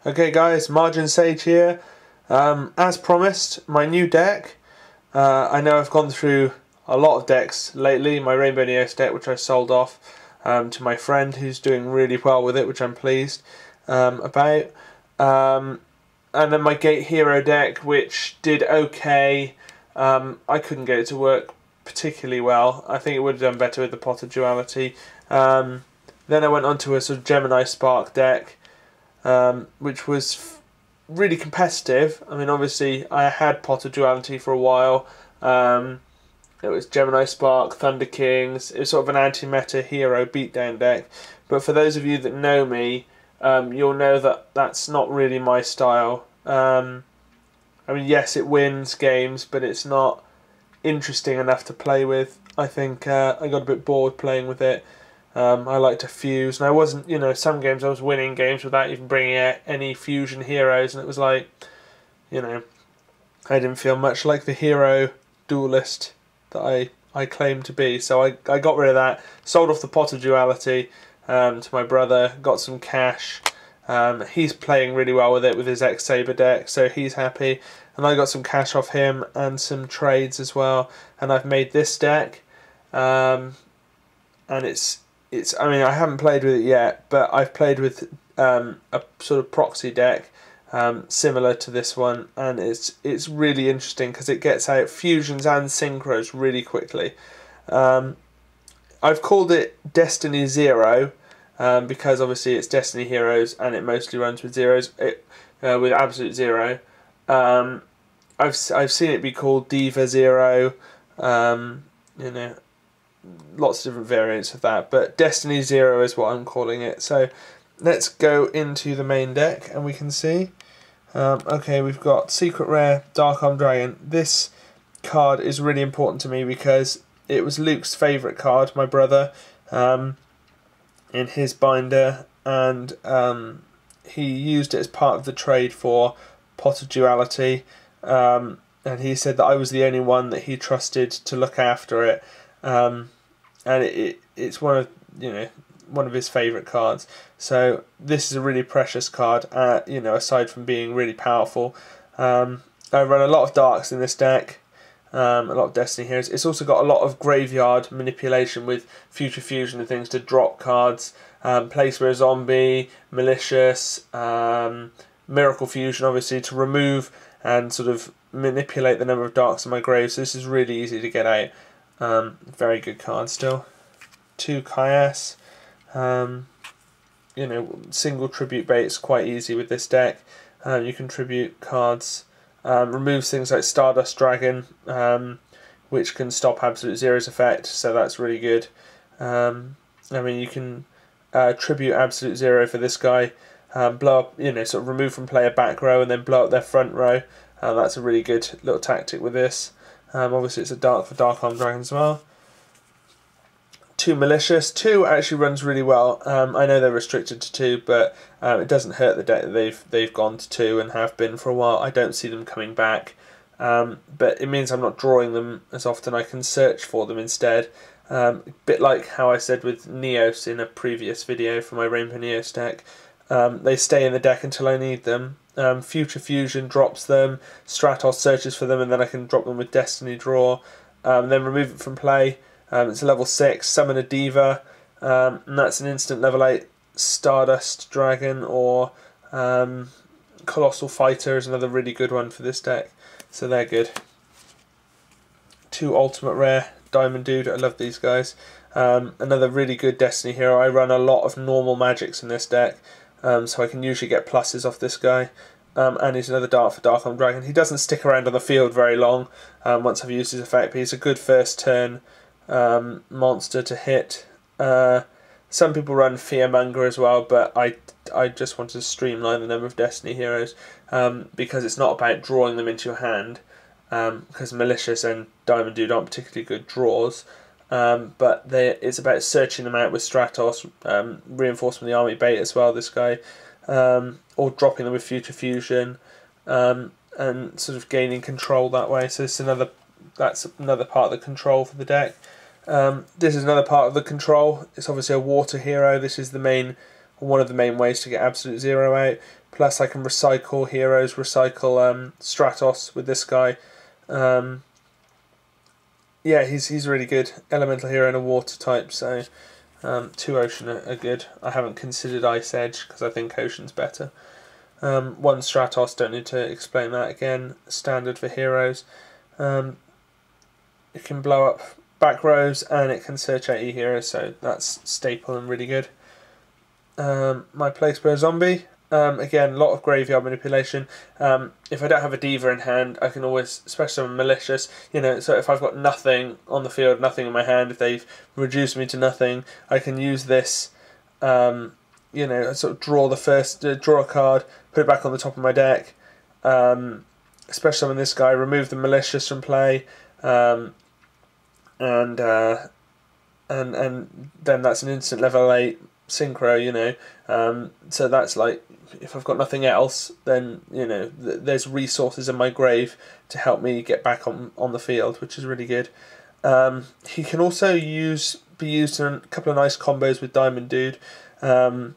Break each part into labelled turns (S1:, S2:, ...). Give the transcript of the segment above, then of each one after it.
S1: Okay guys, Majin Sage here. As promised, my new deck. I know I've gone through a lot of decks lately. My Rainbow Neos deck, which I sold off to my friend who's doing really well with it, which I'm pleased about. And then my Gate Hero deck, which did okay. I couldn't get it to work particularly well. I think it would have done better with the Pot of Duality. Then I went on to a sort of Gemini Spark deck, which was really competitive. I mean, obviously, I had Pot of Duality for a while. It was Gemini Spark, Thunder Kings. It was sort of an anti-meta hero beatdown deck. But for those of you that know me, you'll know that that's not really my style. I mean, yes, it wins games, but it's not interesting enough to play with. I think I got a bit bored playing with it. I like to fuse, and I wasn't, some games I was winning games without even bringing out any fusion heroes, and it was like, I didn't feel much like the hero duelist that I claimed to be. So I got rid of that, sold off the Pot of Duality to my brother, got some cash. He's playing really well with it with his X-Saber deck, so he's happy. And I got some cash off him and some trades as well. And I've made this deck, and I mean, I haven't played with it yet, but I've played with a sort of proxy deck similar to this one, and it's really interesting because it gets out fusions and synchros really quickly. I've called it Destiny Zero because obviously it's Destiny Heroes and it mostly runs with zeros, with Absolute Zero. I've seen it be called Diva Zero, lots of different variants of that, but Destiny Zero is what I'm calling it. So let's go into the main deck and we can see. Okay, we've got Secret Rare Dark Arm Dragon. This card is really important to me because it was Luke's favourite card, my brother, in his binder, and he used it as part of the trade for Pot of Duality, and he said that I was the only one that he trusted to look after it. And it's one of his favourite cards. So this is a really precious card. Aside from being really powerful, I run a lot of darks in this deck, a lot of Destiny Heroes. It's also got a lot of graveyard manipulation with Future Fusion and things to drop cards, Place Where a Zombie, Malicious, Miracle Fusion, obviously to remove and sort of manipulate the number of darks in my grave. So this is really easy to get out. Very good card still. 2 Kaias. Single tribute bait's quite easy with this deck. You can tribute cards. Removes things like Stardust Dragon, which can stop Absolute Zero's effect, so that's really good. I mean, you can tribute Absolute Zero for this guy. Blow up, sort of remove from player back row and then blow up their front row. That's a really good little tactic with this. Obviously it's a dark for Dark Arm Dragon as well. 2 Malicious. 2 actually runs really well. I know they're restricted to 2, but it doesn't hurt the deck that they've gone to 2 and have been for a while. I don't see them coming back, but it means I'm not drawing them as often. I can search for them instead. A bit like how I said with Neos in a previous video for my Rainbow Neos deck. They stay in the deck until I need them. Future Fusion drops them, Stratos searches for them, and then I can drop them with Destiny Draw. Then remove it from play. It's a level 6, summon a Diva, and that's an instant level 8 Stardust Dragon, or Colossal Fighter is another really good one for this deck. So they're good. 2 Ultimate Rare Diamond Dude, I love these guys. Another really good Destiny hero. I run a lot of normal magics in this deck, so I can usually get pluses off this guy. And he's another dart for Dark Arm Dragon. He doesn't stick around on the field very long once I've used his effect, but he's a good first turn monster to hit. Some people run Fearmonger as well, but I just want to streamline the number of Destiny heroes because it's not about drawing them into your hand, because Malicious and Diamond Dude aren't particularly good draws, but it's about searching them out with Stratos, Reinforcement of the Army bait as well, this guy, or dropping them with Future Fusion, and sort of gaining control that way. So that's another part of the control for the deck. This is another part of the control. It's obviously a water hero. This is the main one of the main ways to get absolute zero out. Plus I can recycle heroes, recycle Stratos with this guy. Yeah, he's really good. Elemental hero and a water type, so 2 ocean are good. I haven't considered Ice Edge because I think ocean's better. 1 Stratos, don't need to explain that again. Standard for heroes. It can blow up back rows and it can search out e-heroes, so that's staple and really good. My Plague Spur Zombie. Again, a lot of graveyard manipulation. If I don't have a Diva in hand, I can always, especially on Malicious, so if I've got nothing on the field, nothing in my hand, if they've reduced me to nothing, I can use this, sort of draw a card, put it back on the top of my deck, especially on this guy, remove the Malicious from play, and then that's an instant level 8 synchro, so that's like, if I've got nothing else, then there's resources in my grave to help me get back on the field, which is really good. He can also be used in a couple of nice combos with Diamond Dude, and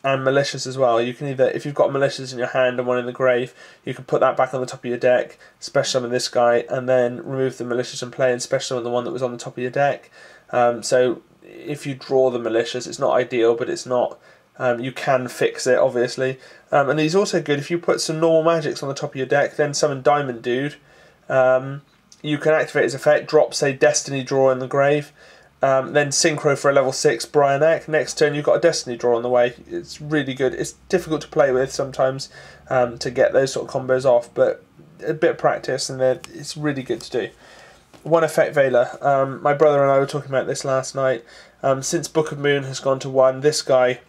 S1: Malicious as well. You can either, if you've got Malicious in your hand and one in the grave, you can put that back on the top of your deck, special summon this guy, and then remove the Malicious and play and special summon the one that was on the top of your deck. So if you draw the Malicious, it's not ideal, but it's not. You can fix it, obviously. And he's also good if you put some normal magics on the top of your deck, then summon Diamond Dude. You can activate his effect, drop, say, Destiny Draw in the grave, then Synchro for a level 6 Bryanek. Next turn you've got a Destiny Draw on the way. It's really good. It's difficult to play with sometimes to get those sort of combos off, but a bit of practice and it's really good to do. 1 Effect Veiler. My brother and I were talking about this last night. Since Book of Moon has gone to 1, this guy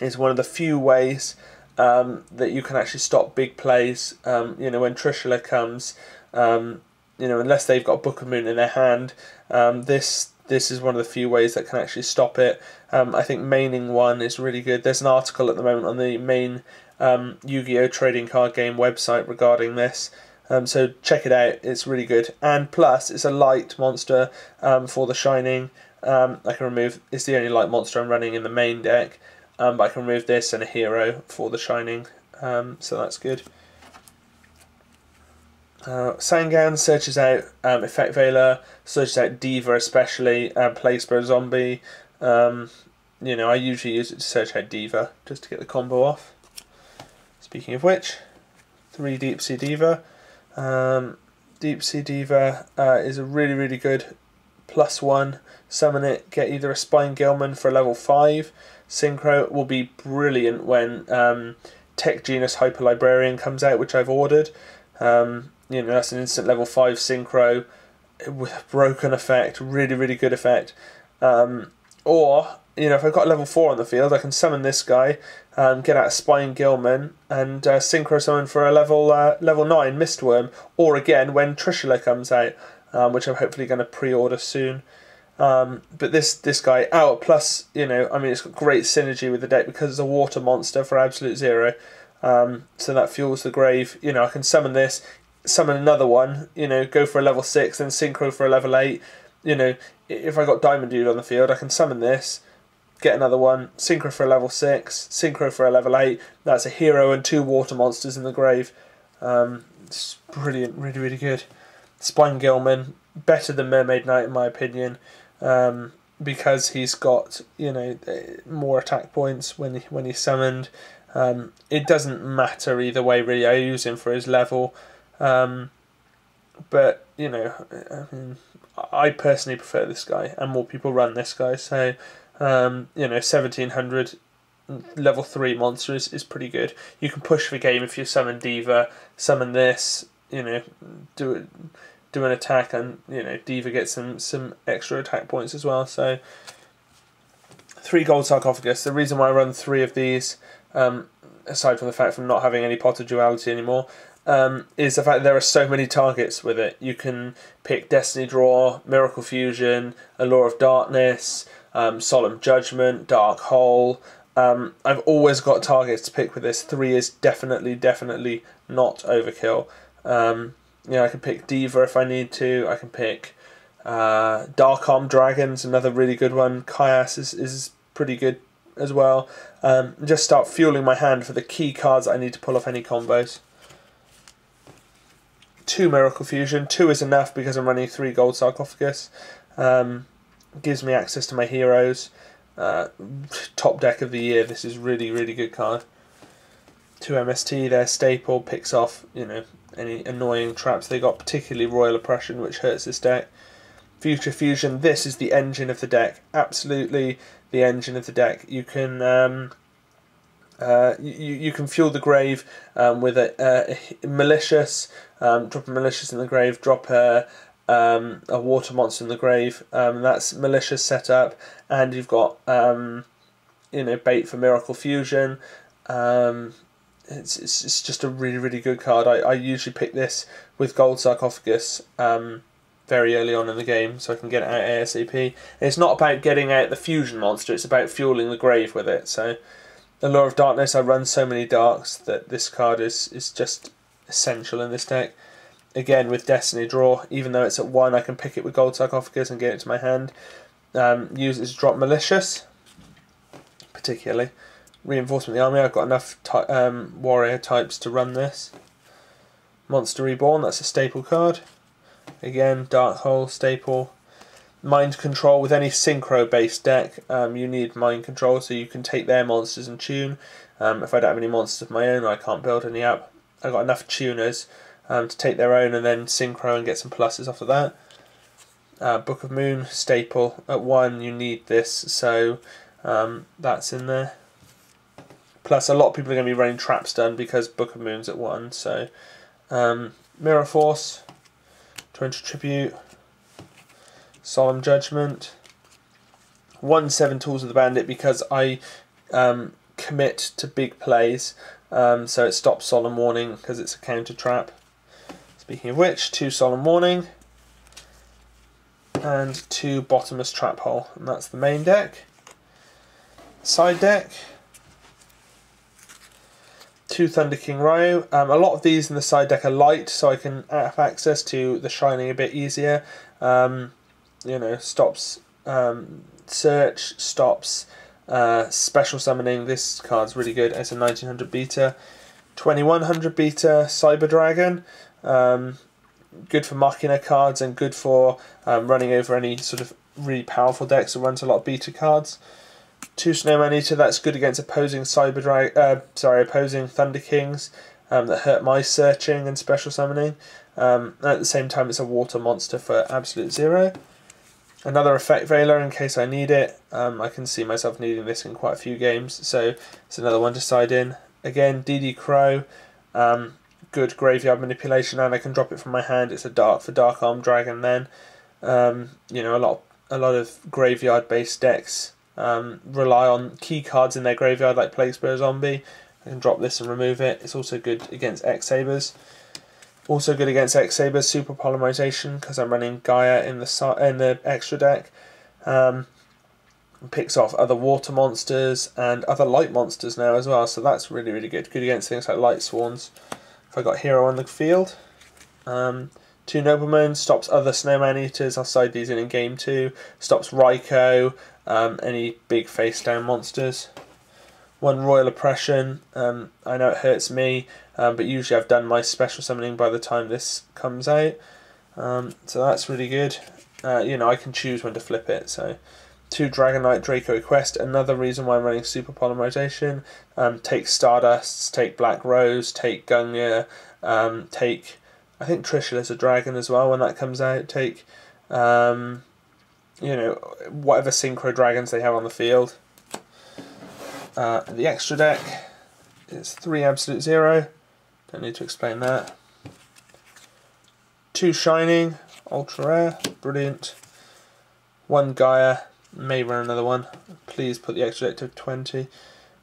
S1: is one of the few ways that you can actually stop big plays. When Trishula comes, unless they've got Book of Moon in their hand, this is one of the few ways that can actually stop it. I think maining 1 is really good. There's an article at the moment on the main Yu-Gi-Oh! Trading card game website regarding this. So check it out, it's really good. And plus, it's a light monster for the Shining. I can remove, it's the only light monster I'm running in the main deck. But I can remove this and a hero for the Shining, so that's good. Sangan searches out Effect Veiler, searches out Diva especially, Plague Spur Zombie. I usually use it to search out Diva, just to get the combo off. Speaking of which, 3 Deep Sea Diva. Deep Sea Diva is a really, really good +1. Summon it, get either a Spine Gilman for a level 5. Synchro will be brilliant when Tech Genus Hyper Librarian comes out, which I've ordered. That's an instant level 5 synchro with a broken effect, really, really good effect. Or, if I've got level 4 on the field, I can summon this guy, get out a Spine Gilman, and synchro summon for a level 9 Mistworm. Or again, when Trishula comes out, which I'm hopefully going to pre-order soon. But this guy out, plus, it's got great synergy with the deck because it's a water monster for absolute 0. So that fuels the grave. I can summon this, summon another one, go for a level 6, then synchro for a level 8. If I got Diamond Dude on the field, I can summon this, get another one, synchro for a level 6, synchro for a level 8. That's a hero and 2 water monsters in the grave. It's brilliant, really, really good. Spine Gilman, better than Mermaid Knight in my opinion, because he's got more attack points when he's summoned. It doesn't matter either way really. I use him for his level, but I personally prefer this guy, and more people run this guy. So 1700 level 3 monster is pretty good. You can push the game if you summon Diva, summon this, do an attack, and Diva gets some extra attack points as well. So 3 gold sarcophagus. The reason why I run 3 of these, aside from the fact from not having any Potter duality anymore, is the fact that there are so many targets with it. You can pick Destiny Draw, Miracle Fusion, Allure of Darkness, Solemn Judgment, Dark Hole. I've always got targets to pick with this. 3 is definitely not overkill. I can pick Diva if I need to. I can pick Dark Arm Dragons, another really good one. Kaias is pretty good as well. Just start fueling my hand for the key cards I need to pull off any combos. 2 Miracle Fusion. 2 is enough because I'm running 3 Gold Sarcophagus. Gives me access to my heroes. Top deck of the year. This is really, really good card. 2 MST, their staple, picks off, you know, any annoying traps they got, particularly Royal Oppression, which hurts this deck. Future Fusion, this is the engine of the deck. Absolutely the engine of the deck. You can you can fuel the grave with a malicious, drop a malicious in the grave, drop a water monster in the grave. That's malicious setup, and you've got you know, bait for Miracle Fusion. It's just a really, really good card. I usually pick this with Gold Sarcophagus very early on in the game, so I can get it out ASAP. And it's not about getting out the fusion monster, it's about fueling the grave with it. So Allure of Darkness, I run so many darks that this card is just essential in this deck. Again, with Destiny Draw, even though it's at 1, I can pick it with Gold Sarcophagus and get it to my hand. Use it to drop Malicious, particularly. Reinforcement of the Army, I've got enough warrior types to run this. Monster Reborn, that's a staple card. Again, Dark Hole, staple. Mind Control, with any synchro based deck, you need Mind Control, so you can take their monsters and tune. If I don't have any monsters of my own, I can't build any up. I've got enough tuners to take their own and then synchro and get some pluses off of that. Book of Moon, staple. At 1 you need this, so that's in there. Plus, a lot of people are going to be running Trap Stun because Book of Moon's at 1. So, Mirror Force, Torrential Tribute, Solemn Judgment, 1/7 Tools of the Bandit because I commit to big plays. So it stops Solemn Warning because it's a counter trap. Speaking of which, 2 Solemn Warning and 2 Bottomless Trap Hole, and that's the main deck. Side deck. 2 Thunder King Ryu. A lot of these in the side deck are light, so I can have access to the Shining a bit easier. You know, stops search, stops special summoning. This card's really good. It's a 1900 beta. 2100 beta Cyber Dragon. Good for Machina cards and good for running over any sort of really powerful decks that runs a lot of beta cards. 2 Snowman Eater, that's good against opposing opposing Thunder Kings that hurt my searching and special summoning. And at the same time, it's a water monster for absolute 0. Another Effect Veiler in case I need it. I can see myself needing this in quite a few games, so it's another one to side in. Again, DD Crow, good graveyard manipulation, and I can drop it from my hand. It's a dark for Dark Arm Dragon. Then, you know, a lot of graveyard based decks rely on key cards in their graveyard, like Plague Spear Zombie. I can drop this and remove it. It's also good against X-Sabers. Also good against X-Sabers, Super Polymerization, because I'm running Gaia in the extra deck. Picks off other water monsters and other light monsters now as well, so that's really, really good. Good against things like Light Swans. If I got Hero on the field. 2 Noblemen, stops other Snowman Eaters, I'll side these in game 2. Stops Raikou, any big face down monsters. 1 Royal Oppression, I know it hurts me, but usually I've done my special summoning by the time this comes out. So that's really good. You know, I can choose when to flip it. So 2 Dragon Knight Draco Quest, another reason why I'm running Super Polymerization. Take Stardusts, take Black Rose, take Gungnir, take, I think Trishula's a dragon as well when that comes out. Take, you know, whatever synchro dragons they have on the field. The extra deck is 3 Absolute 0. Don't need to explain that. 2 Shining, ultra rare, brilliant. 1 Gaia, may run another one. Please put the extra deck to 20.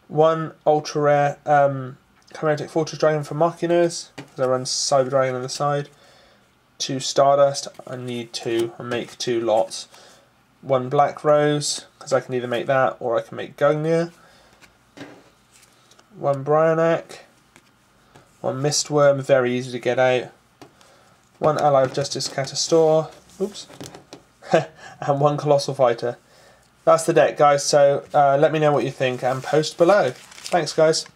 S1: 1 ultra rare Chimeric Fortress Dragon for Machinas, because I run Cyber Dragon on the side. 2 Stardust, I need 2, I make 2 lots. 1 Black Rose, because I can either make that or I can make Gungnir. 1 Brionac. 1 Mistworm, very easy to get out. 1 Ally of Justice Catastor. Oops. And 1 Colossal Fighter. that's the deck, guys. So let me know what you think and post below. Thanks, guys.